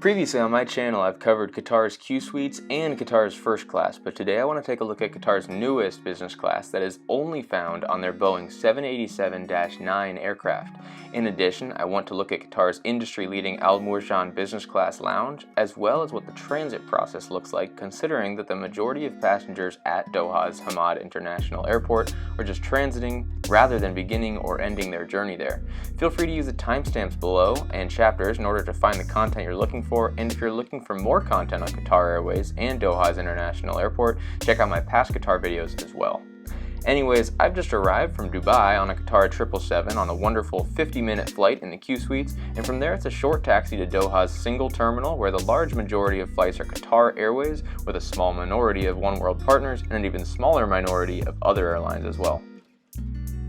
Previously on my channel, I've covered Qatar's Q Suites and Qatar's first class, but today I want to take a look at Qatar's newest business class that is only found on their Boeing 787-9 aircraft. In addition, I want to look at Qatar's industry-leading Al Mourjan business class lounge, as well as what the transit process looks like, considering that the majority of passengers at Doha's Hamad International Airport are just transiting rather than beginning or ending their journey there. Feel free to use the timestamps below and chapters in order to find the content you're looking for, and if you're looking for more content on Qatar Airways and Doha's International Airport, check out my past Qatar videos as well. Anyways, I've just arrived from Dubai on a Qatar 777 on a wonderful 50-minute flight in the Q Suites, and from there it's a short taxi to Doha's single terminal, where the large majority of flights are Qatar Airways, with a small minority of One World partners and an even smaller minority of other airlines as well.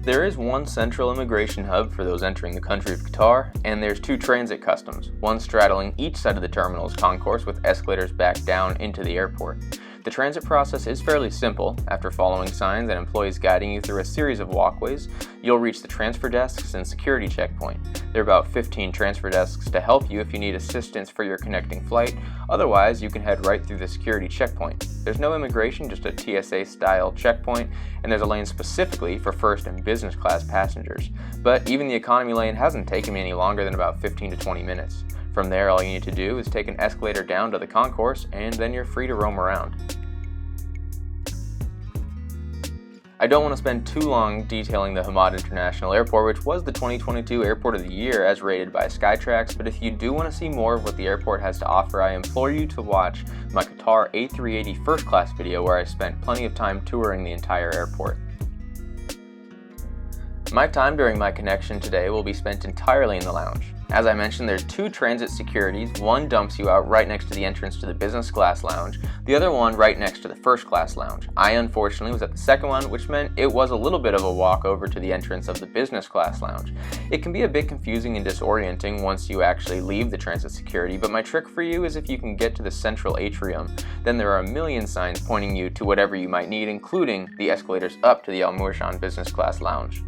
There is one central immigration hub for those entering the country of Qatar, and there's two transit customs, one straddling each side of the terminal's concourse with escalators back down into the airport. The transit process is fairly simple. After following signs and employees guiding you through a series of walkways, you'll reach the transfer desks and security checkpoint. There are about 15 transfer desks to help you if you need assistance for your connecting flight. Otherwise, you can head right through the security checkpoint. There's no immigration, just a TSA-style checkpoint, and there's a lane specifically for first and business class passengers. But even the economy lane hasn't taken me any longer than about 15 to 20 minutes. From there, all you need to do is take an escalator down to the concourse, and then you're free to roam around. I don't want to spend too long detailing the Hamad International Airport, which was the 2022 Airport of the Year as rated by Skytrax, but if you do want to see more of what the airport has to offer, I implore you to watch my Qatar A380 first class video, where I spent plenty of time touring the entire airport. My time during my connection today will be spent entirely in the lounge. As I mentioned, there's two transit securities. One dumps you out right next to the entrance to the business class lounge, the other one right next to the first class lounge. I unfortunately was at the second one, which meant it was a little bit of a walk over to the entrance of the business class lounge. It can be a bit confusing and disorienting once you actually leave the transit security, but my trick for you is if you can get to the central atrium, then there are a million signs pointing you to whatever you might need, including the escalators up to the Al Mourjan business class lounge.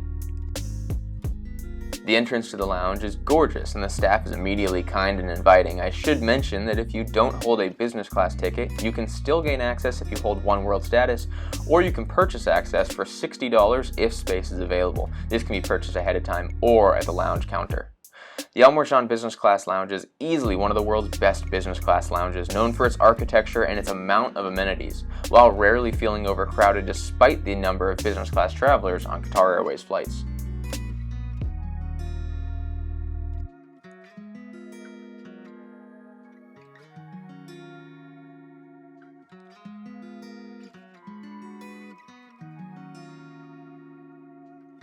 The entrance to the lounge is gorgeous and the staff is immediately kind and inviting. I should mention that if you don't hold a business class ticket, you can still gain access if you hold One World status, or you can purchase access for $60 if space is available. This can be purchased ahead of time or at the lounge counter. The Al Mourjan business class lounge is easily one of the world's best business class lounges, known for its architecture and its amount of amenities, while rarely feeling overcrowded despite the number of business class travelers on Qatar Airways flights.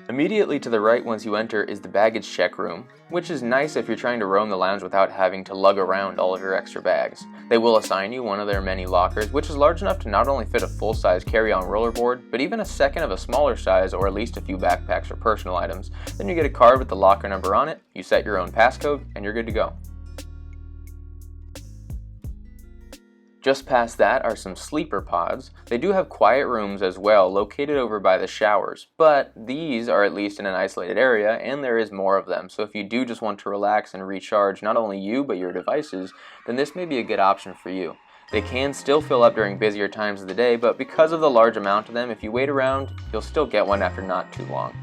Immediately to the right once you enter is the baggage check room, which is nice if you're trying to roam the lounge without having to lug around all of your extra bags. They will assign you one of their many lockers, which is large enough to not only fit a full-size carry-on rollerboard, but even a second of a smaller size or at least a few backpacks or personal items. Then you get a card with the locker number on it, you set your own passcode, and you're good to go. Just past that are some sleeper pods. They do have quiet rooms as well, located over by the showers, but these are at least in an isolated area, and there is more of them. So if you do just want to relax and recharge not only you but your devices, then this may be a good option for you. They can still fill up during busier times of the day, but because of the large amount of them, if you wait around, you'll still get one after not too long.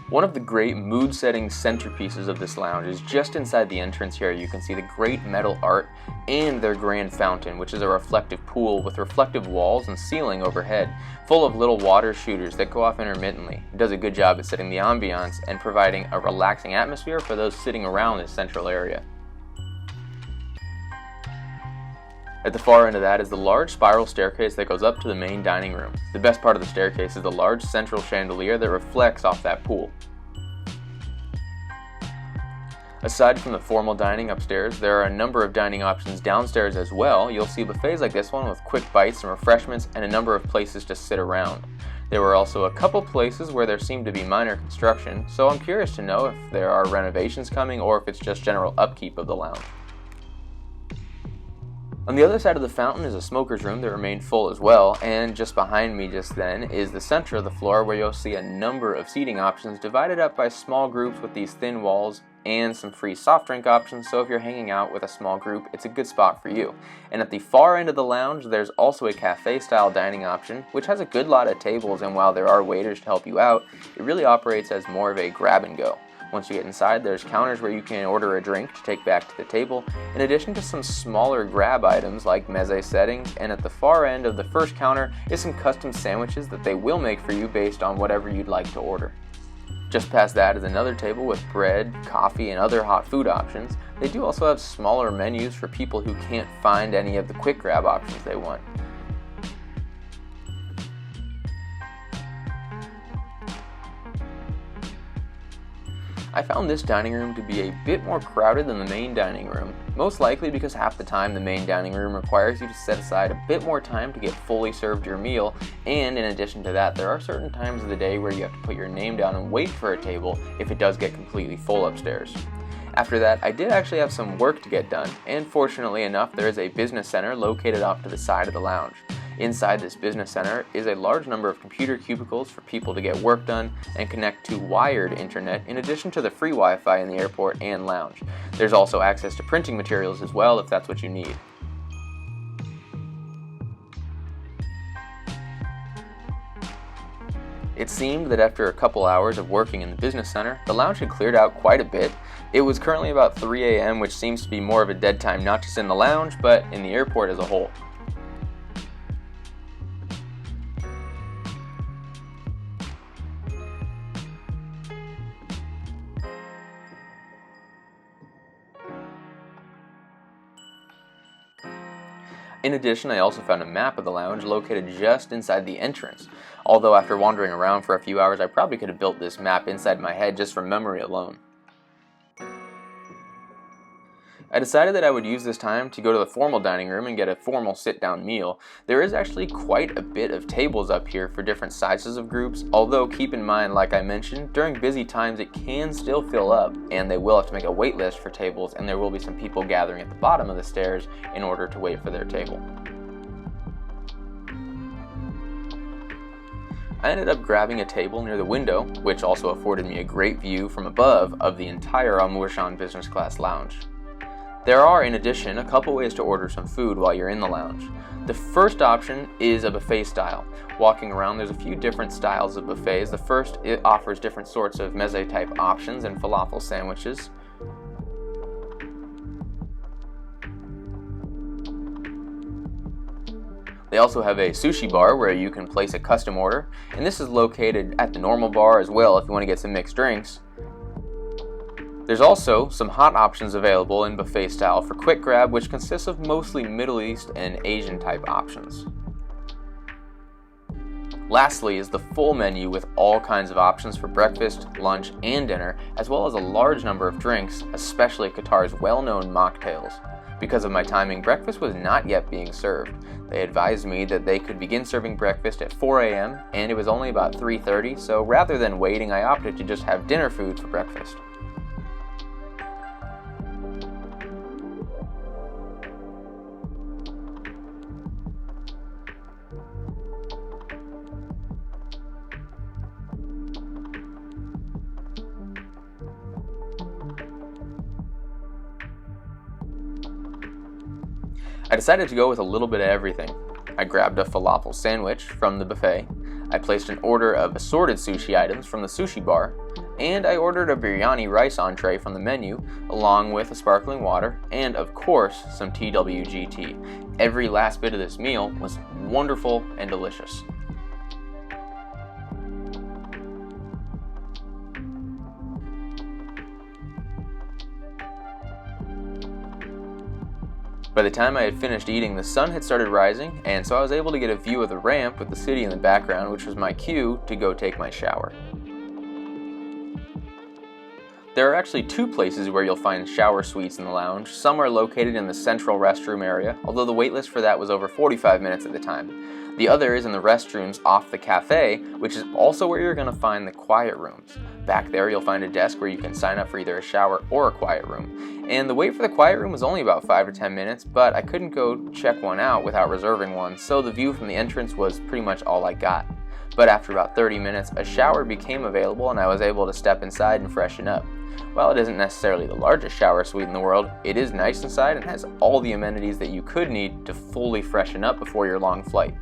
One of the great mood-setting centerpieces of this lounge is just inside the entrance here. You can see the great metal art and their grand fountain, which is a reflective pool with reflective walls and ceiling overhead, full of little water shooters that go off intermittently. It does a good job at setting the ambiance and providing a relaxing atmosphere for those sitting around this central area. At the far end of that is the large spiral staircase that goes up to the main dining room. The best part of the staircase is the large central chandelier that reflects off that pool. Aside from the formal dining upstairs, there are a number of dining options downstairs as well. You'll see buffets like this one with quick bites and refreshments and a number of places to sit around. There were also a couple places where there seemed to be minor construction, so I'm curious to know if there are renovations coming or if it's just general upkeep of the lounge. On the other side of the fountain is a smoker's room that remained full as well, and just behind me just then is the center of the floor where you'll see a number of seating options divided up by small groups with these thin walls and some free soft drink options, so if you're hanging out with a small group, it's a good spot for you. And at the far end of the lounge, there's also a cafe-style dining option, which has a good lot of tables, and while there are waiters to help you out, it really operates as more of a grab-and-go. Once you get inside, there's counters where you can order a drink to take back to the table, in addition to some smaller grab items like meze settings, and at the far end of the first counter is some custom sandwiches that they will make for you based on whatever you'd like to order. Just past that is another table with bread, coffee, and other hot food options. They do also have smaller menus for people who can't find any of the quick grab options they want. I found this dining room to be a bit more crowded than the main dining room, most likely because half the time the main dining room requires you to set aside a bit more time to get fully served your meal, and in addition to that, there are certain times of the day where you have to put your name down and wait for a table if it does get completely full upstairs. After that, I did actually have some work to get done, and fortunately enough, there is a business center located off to the side of the lounge. Inside this business center is a large number of computer cubicles for people to get work done and connect to wired internet, in addition to the free Wi-Fi in the airport and lounge. There's also access to printing materials as well if that's what you need. It seemed that after a couple hours of working in the business center, the lounge had cleared out quite a bit. It was currently about 3 a.m., which seems to be more of a dead time not just in the lounge, but in the airport as a whole. In addition, I also found a map of the lounge located just inside the entrance. Although after wandering around for a few hours, I probably could have built this map inside my head just from memory alone. I decided that I would use this time to go to the formal dining room and get a formal sit-down meal. There is actually quite a bit of tables up here for different sizes of groups, although keep in mind, like I mentioned, during busy times it can still fill up, and they will have to make a wait list for tables, and there will be some people gathering at the bottom of the stairs in order to wait for their table. I ended up grabbing a table near the window, which also afforded me a great view from above of the entire Mourjan business class lounge. There are, in addition, a couple ways to order some food while you're in the lounge. The first option is a buffet style. Walking around, there's a few different styles of buffets. The first, it offers different sorts of meze type options and falafel sandwiches. They also have a sushi bar where you can place a custom order, and this is located at the normal bar as well if you want to get some mixed drinks. There's also some hot options available in buffet style for quick grab, which consists of mostly Middle East and Asian type options. Lastly is the full menu with all kinds of options for breakfast, lunch, and dinner, as well as a large number of drinks, especially Qatar's well-known mocktails. Because of my timing, breakfast was not yet being served. They advised me that they could begin serving breakfast at 4 a.m., and it was only about 3:30, so rather than waiting, I opted to just have dinner food for breakfast. I decided to go with a little bit of everything. I grabbed a falafel sandwich from the buffet, I placed an order of assorted sushi items from the sushi bar, and I ordered a biryani rice entree from the menu, along with a sparkling water, and of course, some TWG tea. Every last bit of this meal was wonderful and delicious. By the time I had finished eating, the sun had started rising, and so I was able to get a view of the ramp with the city in the background, which was my cue to go take my shower. There are actually two places where you'll find shower suites in the lounge. Some are located in the central restroom area, although the waitlist for that was over 45 minutes at the time. The other is in the restrooms off the cafe, which is also where you're going to find the quiet rooms. Back there you'll find a desk where you can sign up for either a shower or a quiet room. And the wait for the quiet room was only about 5 to 10 minutes, but I couldn't go check one out without reserving one, so the view from the entrance was pretty much all I got. But after about 30 minutes, a shower became available and I was able to step inside and freshen up. While it isn't necessarily the largest shower suite in the world, it is nice inside and has all the amenities that you could need to fully freshen up before your long flight.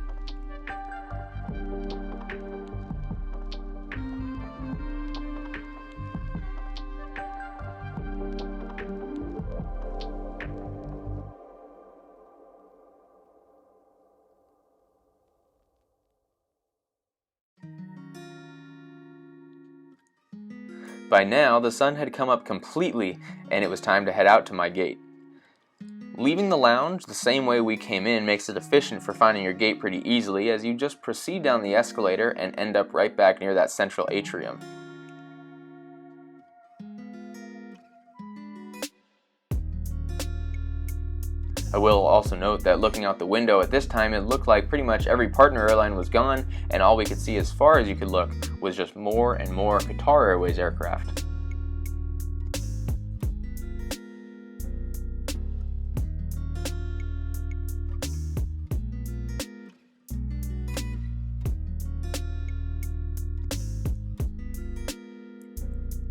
By now, the sun had come up completely, and it was time to head out to my gate. Leaving the lounge the same way we came in makes it efficient for finding your gate pretty easily, as you just proceed down the escalator and end up right back near that central atrium. I will also note that looking out the window at this time, it looked like pretty much every partner airline was gone, and all we could see as far as you could look was just more and more Qatar Airways aircraft.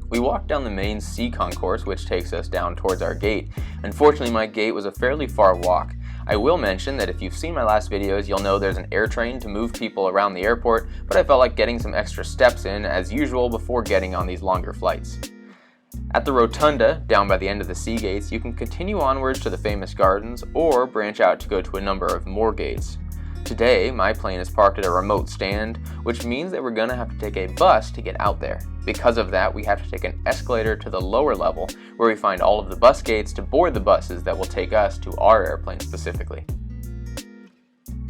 We walked down the main C concourse, which takes us down towards our gate. Unfortunately, my gate was a fairly far walk. I will mention that if you've seen my last videos, you'll know there's an air train to move people around the airport, but I felt like getting some extra steps in as usual before getting on these longer flights. At the rotunda, down by the end of the C gates, you can continue onwards to the famous gardens or branch out to go to a number of more gates. Today, my plane is parked at a remote stand, which means that we're going to have to take a bus to get out there. Because of that, we have to take an escalator to the lower level, where we find all of the bus gates to board the buses that will take us to our airplane specifically.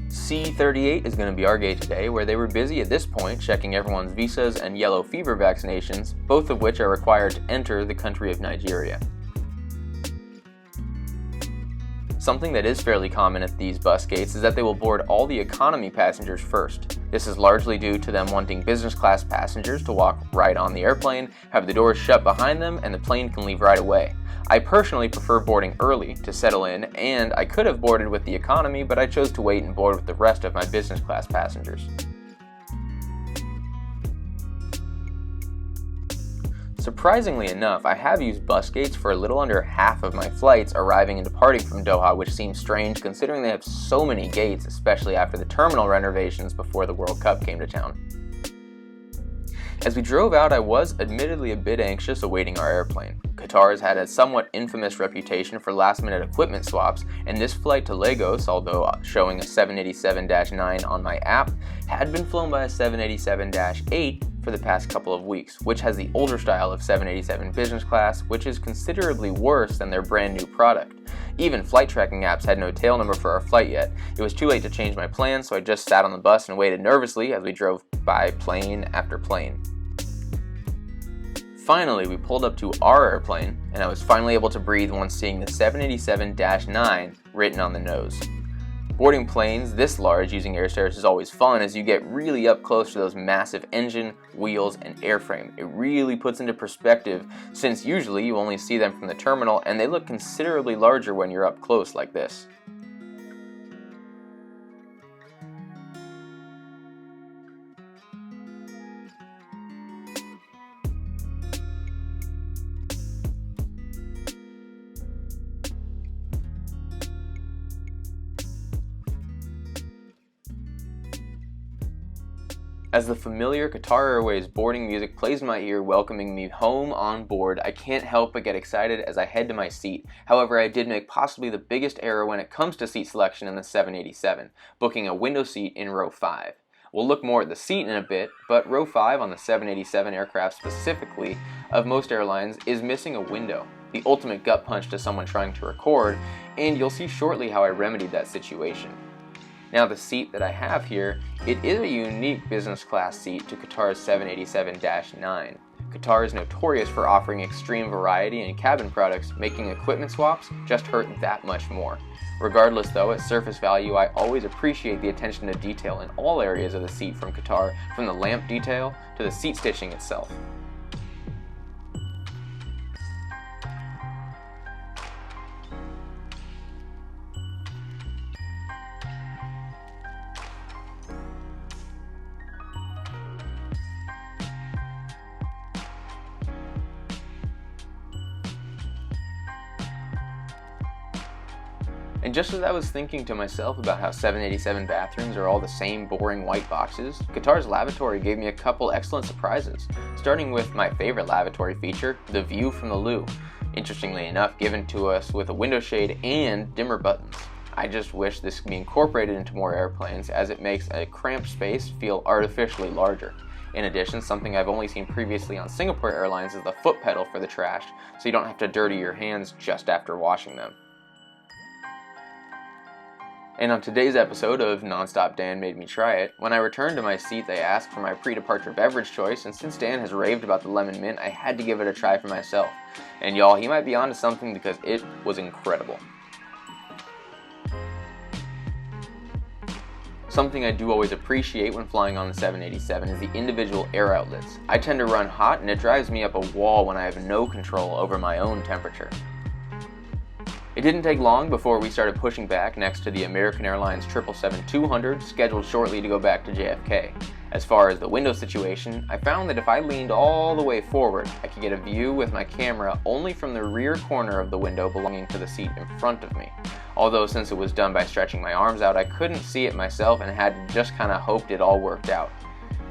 C-38 is going to be our gate today, where they were busy at this point checking everyone's visas and yellow fever vaccinations, both of which are required to enter the country of Nigeria. Something that is fairly common at these bus gates is that they will board all the economy passengers first. This is largely due to them wanting business class passengers to walk right on the airplane, have the doors shut behind them, and the plane can leave right away. I personally prefer boarding early to settle in, and I could have boarded with the economy, but I chose to wait and board with the rest of my business class passengers. Surprisingly enough, I have used bus gates for a little under half of my flights arriving and departing from Doha, which seems strange considering they have so many gates, especially after the terminal renovations before the World Cup came to town. As we drove out, I was admittedly a bit anxious awaiting our airplane. Qatar has had a somewhat infamous reputation for last-minute equipment swaps, and this flight to Lagos, although showing a 787-9 on my app, had been flown by a 787-8 for the past couple of weeks, which has the older style of 787 business class, which is considerably worse than their brand new product. Even flight tracking apps had no tail number for our flight yet. It was too late to change my plans, so I just sat on the bus and waited nervously as we drove by plane after plane. Finally, we pulled up to our airplane, and I was finally able to breathe once seeing the 787-9 written on the nose. Boarding planes this large using air stairs is always fun as you get really up close to those massive engine, wheels, and airframe. It really puts into perspective since usually you only see them from the terminal and they look considerably larger when you're up close like this. As the familiar Qatar Airways boarding music plays in my ear welcoming me home on board, I can't help but get excited as I head to my seat. However, I did make possibly the biggest error when it comes to seat selection in the 787, booking a window seat in row 5. We'll look more at the seat in a bit, but row 5 on the 787 aircraft specifically of most airlines is missing a window, the ultimate gut punch to someone trying to record, and you'll see shortly how I remedied that situation. Now the seat that I have here, it is a unique business class seat to Qatar's 787-9. Qatar is notorious for offering extreme variety in cabin products, making equipment swaps just hurt that much more. Regardless though, at surface value, I always appreciate the attention to detail in all areas of the seat from Qatar, from the lamp detail to the seat stitching itself. And just as I was thinking to myself about how 787 bathrooms are all the same boring white boxes, Qatar's lavatory gave me a couple excellent surprises, starting with my favorite lavatory feature, the view from the loo. Interestingly enough, given to us with a window shade and dimmer buttons. I just wish this could be incorporated into more airplanes, as it makes a cramped space feel artificially larger. In addition, something I've only seen previously on Singapore Airlines is the foot pedal for the trash, so you don't have to dirty your hands just after washing them. And on today's episode of Nonstop Dan Made Me Try It, when I returned to my seat they asked for my pre-departure beverage choice, and since Dan has raved about the lemon mint, I had to give it a try for myself. And y'all, he might be onto something because it was incredible. Something I do always appreciate when flying on the 787 is the individual air outlets. I tend to run hot and it drives me up a wall when I have no control over my own temperature. It didn't take long before we started pushing back next to the American Airlines 777-200, scheduled shortly to go back to JFK. As far as the window situation, I found that if I leaned all the way forward, I could get a view with my camera only from the rear corner of the window belonging to the seat in front of me. Although since it was done by stretching my arms out, I couldn't see it myself and had just kind of hoped it all worked out.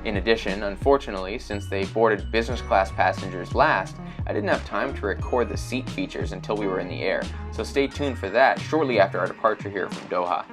In addition, unfortunately, since they boarded business class passengers last, I didn't have time to record the seat features until we were in the air, so stay tuned for that shortly after our departure here from Doha.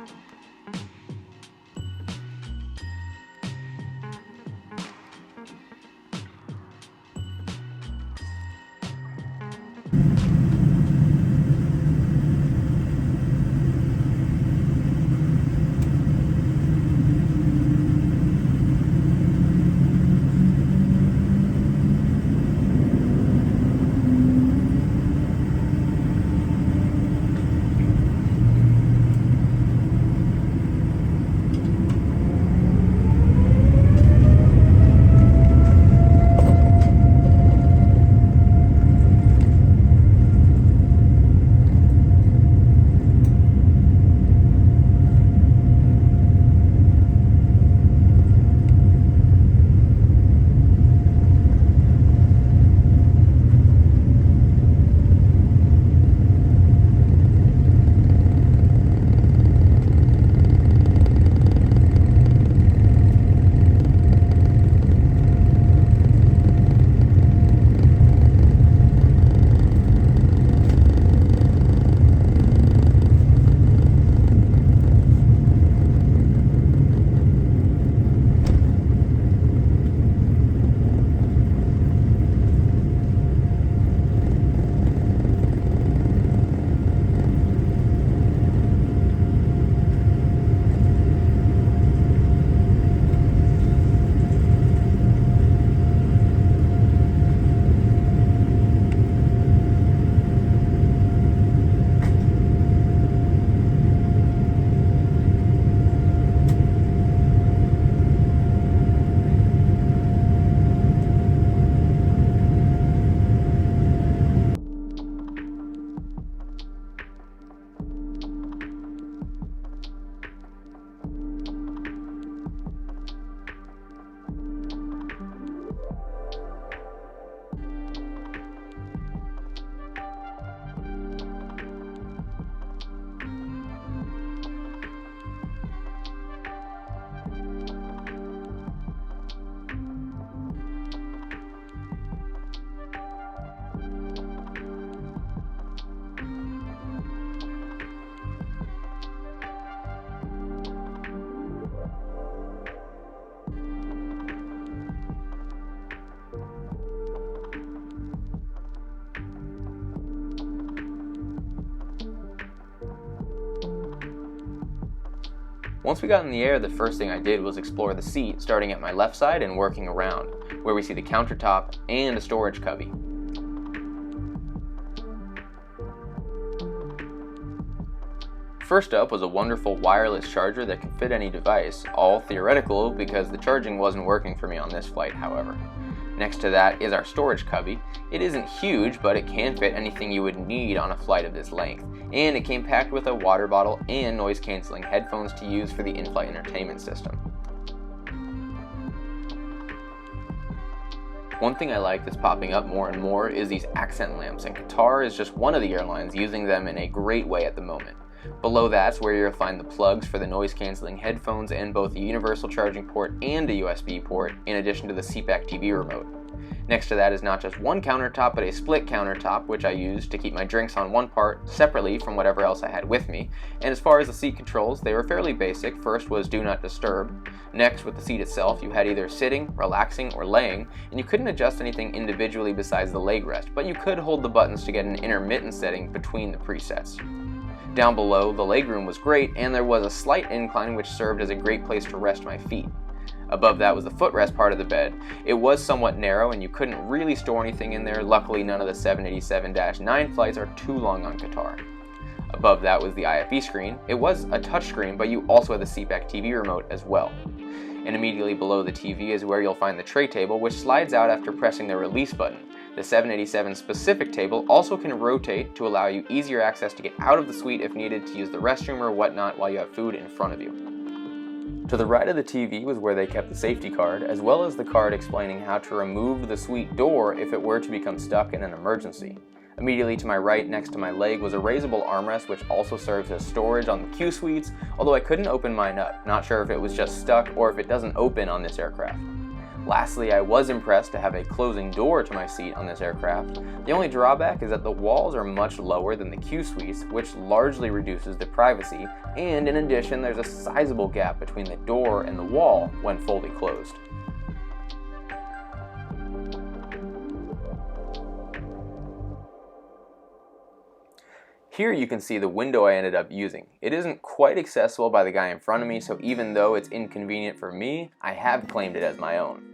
Once we got in the air, the first thing I did was explore the seat, starting at my left side and working around, where we see the countertop and a storage cubby. First up was a wonderful wireless charger that can fit any device, all theoretical because the charging wasn't working for me on this flight, however. Next to that is our storage cubby. It isn't huge, but it can fit anything you would need on a flight of this length, and it came packed with a water bottle and noise-canceling headphones to use for the in-flight entertainment system. One thing I like that's popping up more and more is these accent lamps, and Qatar is just one of the airlines using them in a great way at the moment. Below that's where you'll find the plugs for the noise-canceling headphones and both a universal charging port and a USB port, in addition to the seatback TV remote. Next to that is not just one countertop, but a split countertop, which I use to keep my drinks on one part separately from whatever else I had with me. And as far as the seat controls, they were fairly basic. First was do not disturb. Next, with the seat itself, you had either sitting, relaxing, or laying, and you couldn't adjust anything individually besides the leg rest, but you could hold the buttons to get an intermittent setting between the presets. Down below, the legroom was great, and there was a slight incline which served as a great place to rest my feet. Above that was the footrest part of the bed. It was somewhat narrow and you couldn't really store anything in there. Luckily, none of the 787-9 flights are too long on Qatar. Above that was the IFE screen. It was a touch screen, but you also had the seatback TV remote as well. And immediately below the TV is where you'll find the tray table, which slides out after pressing the release button. The 787 specific table also can rotate to allow you easier access to get out of the suite if needed to use the restroom or whatnot while you have food in front of you. To the right of the TV was where they kept the safety card, as well as the card explaining how to remove the suite door if it were to become stuck in an emergency. Immediately to my right, next to my leg, was a raisable armrest which also serves as storage on the Q suites, although I couldn't open mine up. Not sure if it was just stuck or if it doesn't open on this aircraft. Lastly, I was impressed to have a closing door to my seat on this aircraft. The only drawback is that the walls are much lower than the Q suites, which largely reduces the privacy, and in addition there's a sizable gap between the door and the wall when fully closed. Here you can see the window I ended up using. It isn't quite accessible by the guy in front of me, so even though it's inconvenient for me, I have claimed it as my own.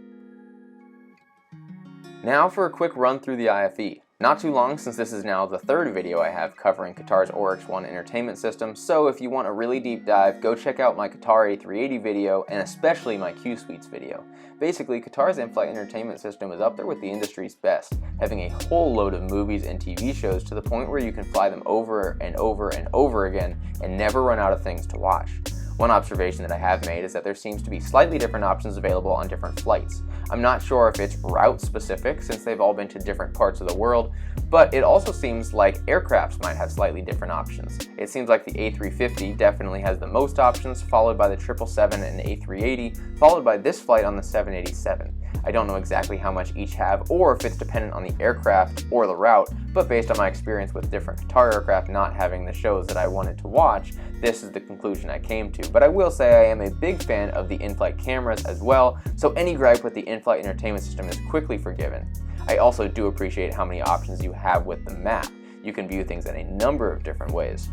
Now for a quick run through the IFE. Not too long, since this is now the third video I have covering Qatar's Oryx 1 entertainment system, so if you want a really deep dive, go check out my Qatar A380 video, and especially my Q Suites video. Basically, Qatar's in-flight entertainment system is up there with the industry's best, having a whole load of movies and TV shows to the point where you can fly them over and over and over again and never run out of things to watch. One observation that I have made is that there seems to be slightly different options available on different flights. I'm not sure if it's route specific since they've all been to different parts of the world, but it also seems like aircrafts might have slightly different options. It seems like the A350 definitely has the most options, followed by the 777 and A380, followed by this flight on the 787. I don't know exactly how much each have or if it's dependent on the aircraft or the route, but based on my experience with different Qatar aircraft not having the shows that I wanted to watch, this is the conclusion I came to. But I will say I am a big fan of the in-flight cameras as well, so any gripe with the in-flight entertainment system is quickly forgiven. I also do appreciate how many options you have with the map. You can view things in a number of different ways.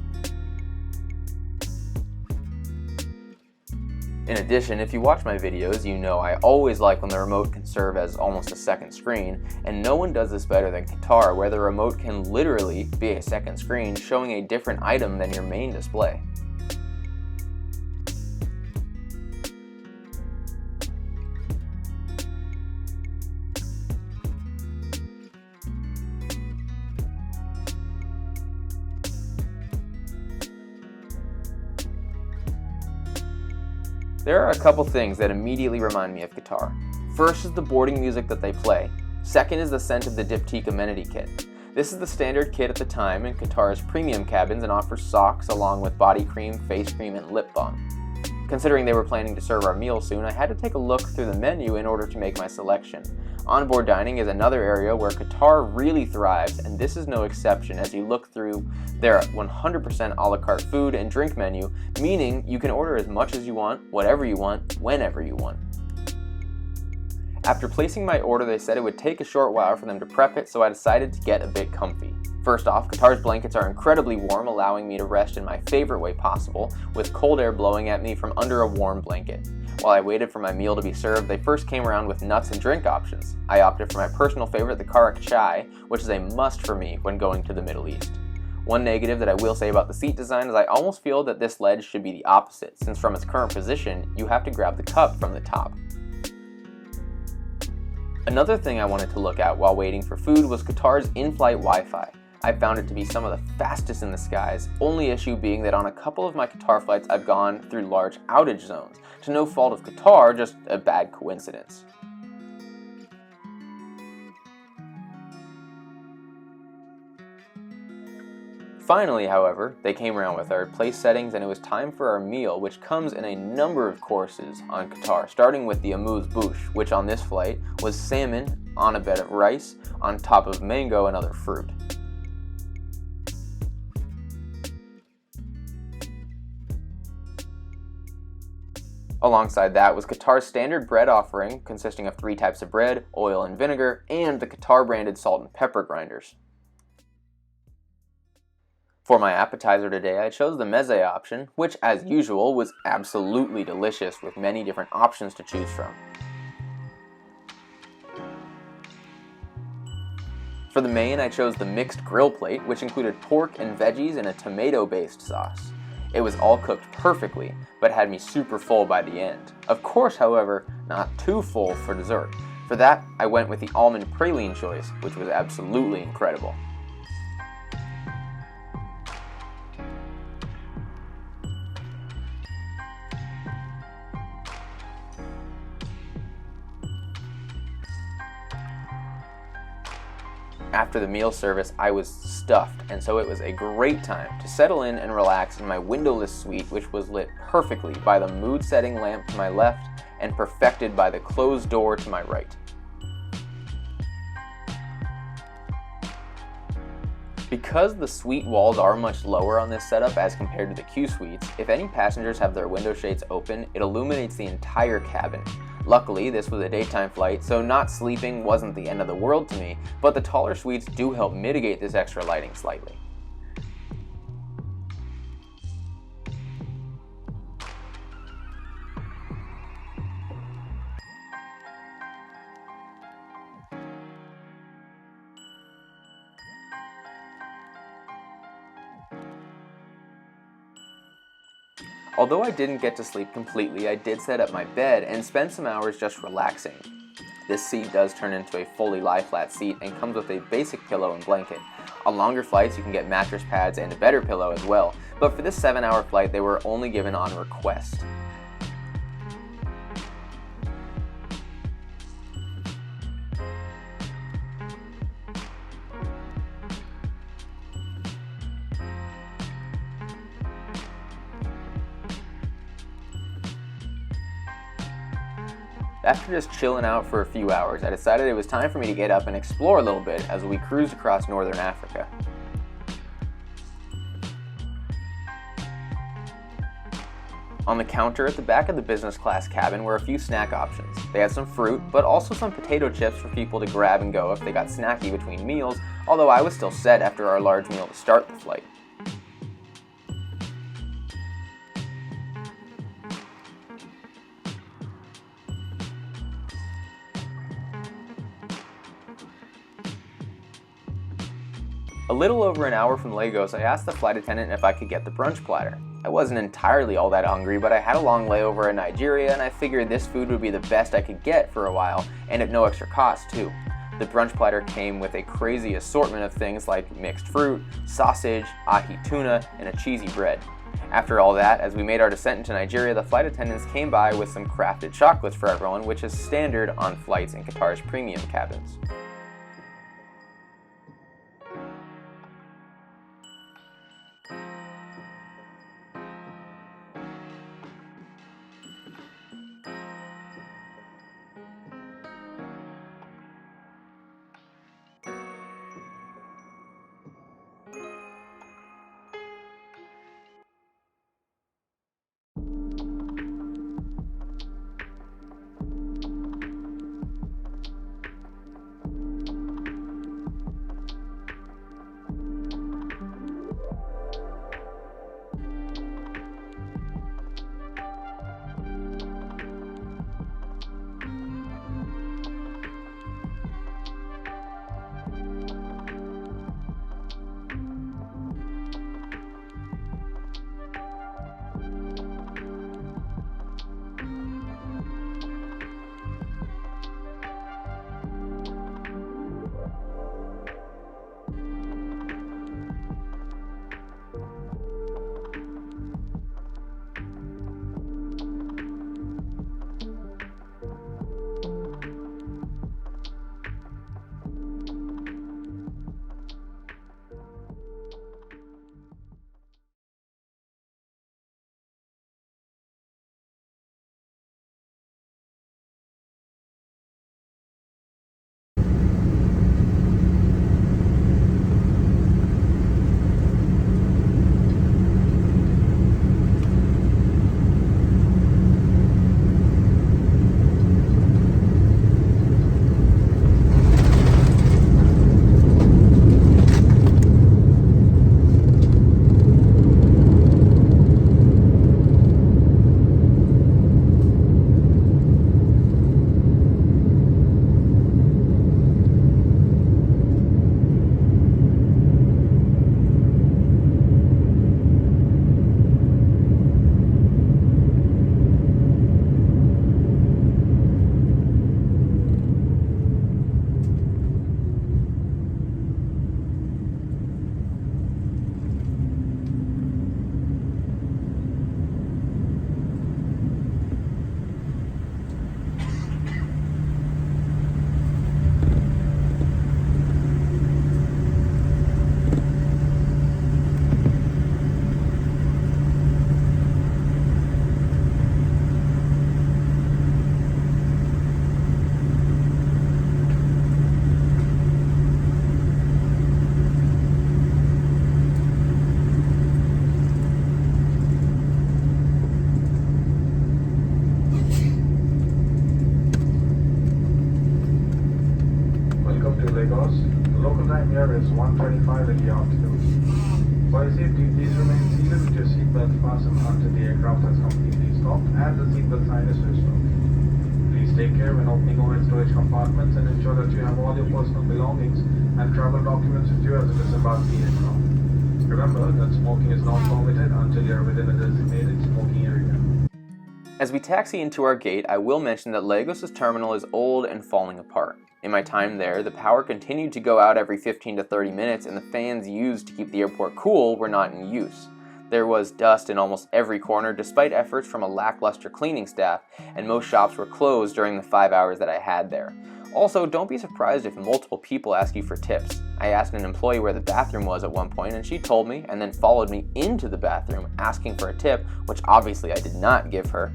In addition, if you watch my videos, you know I always like when the remote can serve as almost a second screen, and no one does this better than Qatar, where the remote can literally be a second screen showing a different item than your main display. There are a couple things that immediately remind me of Qatar. First is the boarding music that they play. Second is the scent of the Diptyque Amenity Kit. This is the standard kit at the time in Qatar's premium cabins and offers socks along with body cream, face cream, and lip balm. Considering they were planning to serve our meal soon, I had to take a look through the menu in order to make my selection. Onboard dining is another area where Qatar really thrives, and this is no exception as you look through their 100% a la carte food and drink menu, meaning you can order as much as you want, whatever you want, whenever you want. After placing my order, they said it would take a short while for them to prep it, so I decided to get a bit comfy. First off, Qatar's blankets are incredibly warm, allowing me to rest in my favorite way possible, with cold air blowing at me from under a warm blanket. While I waited for my meal to be served, they first came around with nuts and drink options. I opted for my personal favorite, the Karak chai, which is a must for me when going to the Middle East. One negative that I will say about the seat design is I almost feel that this ledge should be the opposite, since from its current position, you have to grab the cup from the top. Another thing I wanted to look at while waiting for food was Qatar's in-flight Wi-Fi. I found it to be some of the fastest in the skies, only issue being that on a couple of my Qatar flights I've gone through large outage zones, to no fault of Qatar, just a bad coincidence. Finally, however, they came around with our place settings and it was time for our meal, which comes in a number of courses on Qatar, starting with the amuse bouche, which on this flight was salmon on a bed of rice on top of mango and other fruit. Alongside that was Qatar's standard bread offering, consisting of 3 types of bread, oil and vinegar, and the Qatar branded salt and pepper grinders. For my appetizer today, I chose the meze option, which as usual was absolutely delicious with many different options to choose from. For the main, I chose the mixed grill plate, which included pork and veggies in a tomato-based sauce. It was all cooked perfectly, but had me super full by the end. Of course, however, not too full for dessert. For that, I went with the almond praline choice, which was absolutely incredible. After the meal service, I was stuffed, and so it was a great time to settle in and relax in my windowless suite, which was lit perfectly by the mood-setting lamp to my left and perfected by the closed door to my right. Because the suite walls are much lower on this setup as compared to the Q suites, if any passengers have their window shades open, it illuminates the entire cabin. Luckily, this was a daytime flight, so not sleeping wasn't the end of the world to me, but the taller suites do help mitigate this extra lighting slightly. Although I didn't get to sleep completely, I did set up my bed and spend some hours just relaxing. This seat does turn into a fully lie-flat seat and comes with a basic pillow and blanket. On longer flights you can get mattress pads and a better pillow as well, but for this 7-hour flight they were only given on request. After just chilling out for a few hours, I decided it was time for me to get up and explore a little bit as we cruised across northern Africa. On the counter at the back of the business class cabin were a few snack options. They had some fruit, but also some potato chips for people to grab and go if they got snacky between meals, although I was still set after our large meal to start the flight. A little over an hour from Lagos, I asked the flight attendant if I could get the brunch platter. I wasn't entirely all that hungry, but I had a long layover in Nigeria and I figured this food would be the best I could get for a while, and at no extra cost too. The brunch platter came with a crazy assortment of things like mixed fruit, sausage, ahi tuna, and a cheesy bread. After all that, as we made our descent into Nigeria, the flight attendants came by with some crafted chocolates for everyone, which is standard on flights in Qatar's premium cabins. Lagos. The local time here is 1:25 in the afternoon. For your safety, please remain seated with your seatbelt fastened until the aircraft has completely stopped and the seatbelt sign is switched off. Please take care when opening overhead storage compartments and ensure that you have all your personal belongings and travel documents with you as you disembark the aircraft. Remember that smoking is not permitted until you are within a designated smoking area. As we taxi into our gate, I will mention that Lagos' terminal is old and falling apart. In my time there, the power continued to go out every 15 to 30 minutes and the fans used to keep the airport cool were not in use. There was dust in almost every corner despite efforts from a lackluster cleaning staff, and most shops were closed during the 5 hours that I had there. Also, don't be surprised if multiple people ask you for tips. I asked an employee where the bathroom was at one point and she told me and then followed me into the bathroom asking for a tip, which obviously I did not give her.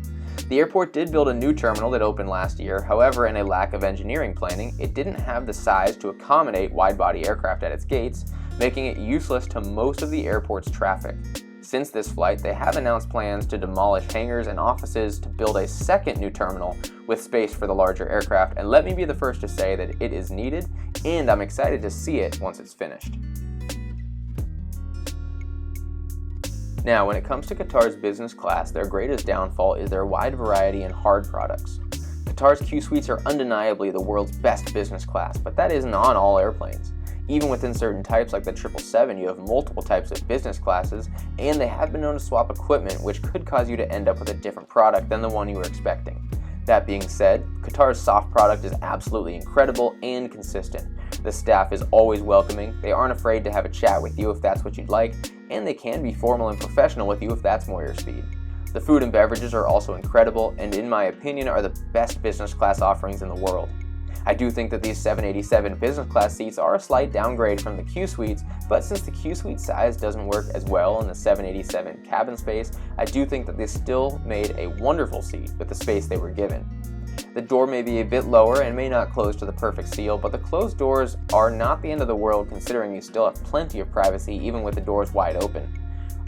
The airport did build a new terminal that opened last year, however, in a lack of engineering planning, it didn't have the size to accommodate wide-body aircraft at its gates, making it useless to most of the airport's traffic. Since this flight, they have announced plans to demolish hangars and offices to build a second new terminal with space for the larger aircraft, and let me be the first to say that it is needed, and I'm excited to see it once it's finished. Now, when it comes to Qatar's business class, their greatest downfall is their wide variety and hard products. Qatar's Q suites are undeniably the world's best business class, but that isn't on all airplanes. Even within certain types like the 777, you have multiple types of business classes, and they have been known to swap equipment, which could cause you to end up with a different product than the one you were expecting. That being said, Qatar's soft product is absolutely incredible and consistent. The staff is always welcoming, they aren't afraid to have a chat with you if that's what you'd like, and they can be formal and professional with you if that's more your speed. The food and beverages are also incredible, and in my opinion are the best business class offerings in the world. I do think that these 787 business class seats are a slight downgrade from the Q suites, but since the Q suite size doesn't work as well in the 787 cabin space, I do think that they still made a wonderful seat with the space they were given. The door may be a bit lower and may not close to the perfect seal, but the closed doors are not the end of the world considering you still have plenty of privacy even with the doors wide open.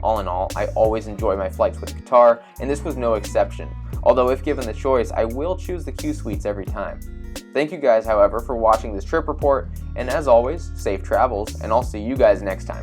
All in all, I always enjoy my flights with Qatar, and this was no exception. Although if given the choice, I will choose the Q suites every time. Thank you guys, however, for watching this trip report, and as always, safe travels, and I'll see you guys next time.